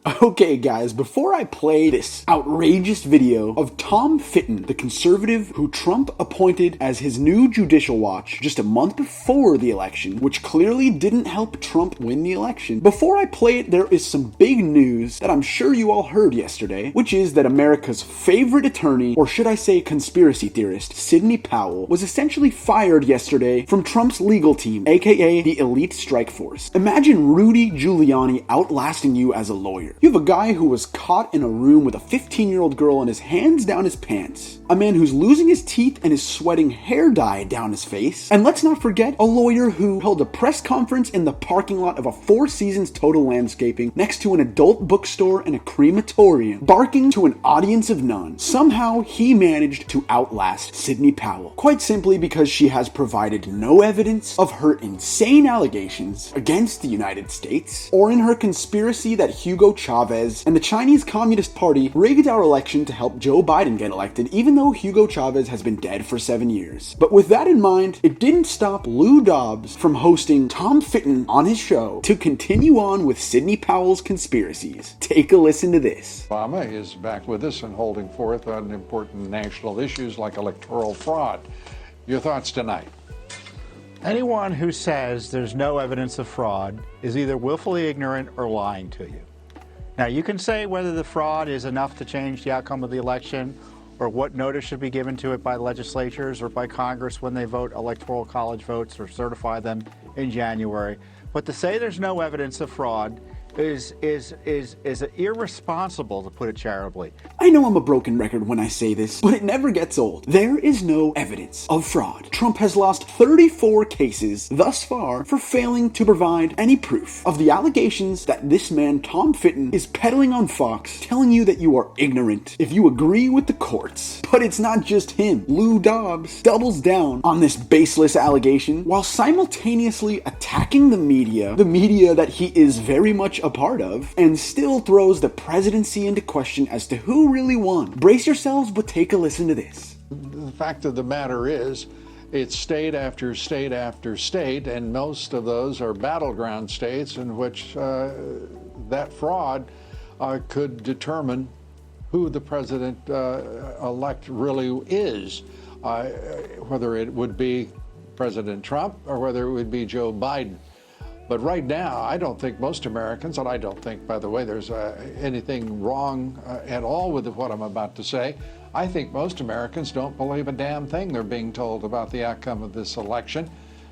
Okay guys, before I play this outrageous video of Tom Fitton, the conservative who Trump appointed as his new Judicial Watch just a month before the election, which clearly didn't help Trump win the election, before I play it, there is some big news that I'm sure you all heard yesterday, which is that America's favorite attorney, or should I say conspiracy theorist, Sidney Powell, was essentially fired yesterday from Trump's legal team, aka the elite strike force. Imagine Rudy Giuliani outlasting you as a lawyer. You have a guy who was caught in a room with a 15-year-old girl and his hands down his pants. A man who's losing his teeth and is sweating hair dye down his face. And let's not forget a lawyer who held a press conference in the parking lot of a Four Seasons Total Landscaping next to an adult bookstore and a crematorium, barking to an audience of none. Somehow he managed to outlast Sidney Powell, quite simply because she has provided no evidence of her insane allegations against the United States, or in her conspiracy that Hugo Chavez and the Chinese Communist Party rigged our election to help Joe Biden get elected, even though Hugo Chavez has been dead for 7 years. But with that in mind, it didn't stop Lou Dobbs from hosting Tom Fitton on his show to continue on with Sidney Powell's conspiracies. Take a listen to this. Obama is back with us and holding forth on important national issues like electoral fraud. Your thoughts tonight? Anyone who says there's no evidence of fraud is either willfully ignorant or lying to you. Now, you can say whether the fraud is enough to change the outcome of the election or what notice should be given to it by legislatures or by Congress when they vote electoral college votes or certify them in January. But to say there's no evidence of fraud is irresponsible, to put it charitably. I know I'm a broken record when I say this, but it never gets old. There is no evidence of fraud. Trump has lost 34 cases thus far for failing to provide any proof of the allegations that this man, Tom Fitton, is peddling on Fox, telling you that you are ignorant if you agree with the courts. But it's not just him. Lou Dobbs doubles down on this baseless allegation while simultaneously attacking the media that he is very much a part of, and still throws the presidency into question as to who really won. Brace yourselves, but take a listen to this. The fact of the matter is, it's state after state after state, and most of those are battleground states in which that fraud could determine who the president-elect really is, whether it would be President Trump or whether it would be Joe Biden. But right now, I don't think most Americans, and I don't think, by the way, there's anything wrong at all with what I'm about to say. I think most Americans don't believe a damn thing they're being told about the outcome of this election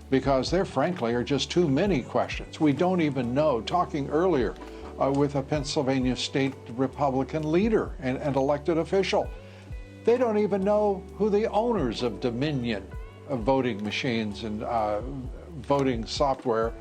because there, frankly, are just too many questions. We don't even know. Talking earlier with a Pennsylvania state Republican leader and elected official, they don't even know who the owners of Dominion of voting machines and voting software.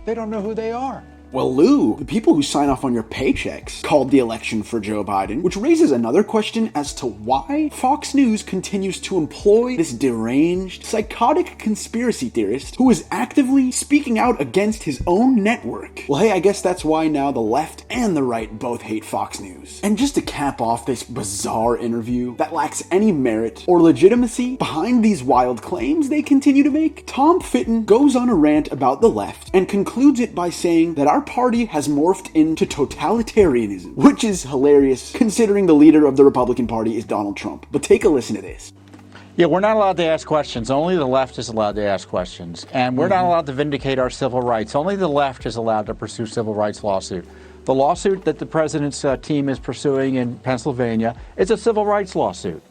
They don't know who they are. Well, Lou, the people who sign off on your paychecks called the election for Joe Biden, which raises another question as to why Fox News continues to employ this deranged, psychotic conspiracy theorist who is actively speaking out against his own network. Well, hey, I guess that's why now the left and the right both hate Fox News. And just to cap off this bizarre interview that lacks any merit or legitimacy behind these wild claims they continue to make, Tom Fitton goes on a rant about the left and concludes it by saying that our party has morphed into totalitarianism, which is hilarious considering the leader of the Republican Party is Donald Trump. But take a listen to this. Yeah, we're not allowed to ask questions. Only the left is allowed to ask questions. And we're not allowed to vindicate our civil rights. Only the left is allowed to pursue civil rights lawsuit. The lawsuit that the president's team is pursuing in Pennsylvania is a civil rights lawsuit.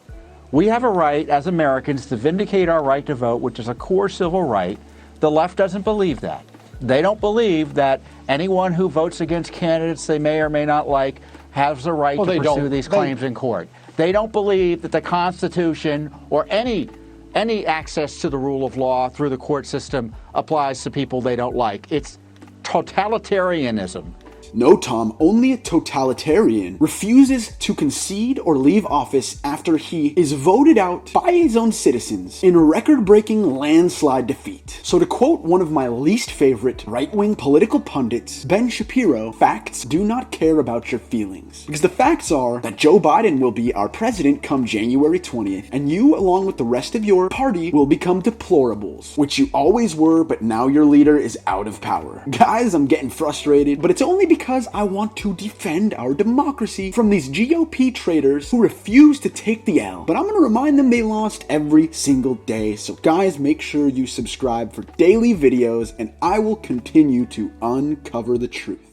We have a right as Americans to vindicate our right to vote, which is a core civil right. The left doesn't believe that. They don't believe that anyone who votes against candidates they may or may not like has the right to pursue these claims in court. They don't believe that the Constitution or any access to the rule of law through the court system applies to people they don't like. It's totalitarianism. No, Tom, only a totalitarian refuses to concede or leave office after he is voted out by his own citizens in a record-breaking landslide defeat. So to quote one of my least favorite right-wing political pundits, Ben Shapiro, facts do not care about your feelings. Because the facts are that Joe Biden will be our president come January 20th, and you, along with the rest of your party, will become deplorables, which you always were, but now your leader is out of power. Guys, I'm getting frustrated, but it's only because because I want to defend our democracy from these GOP traitors who refuse to take the L. But I'm going to remind them they lost every single day. So guys, make sure you subscribe for daily videos and I will continue to uncover the truth.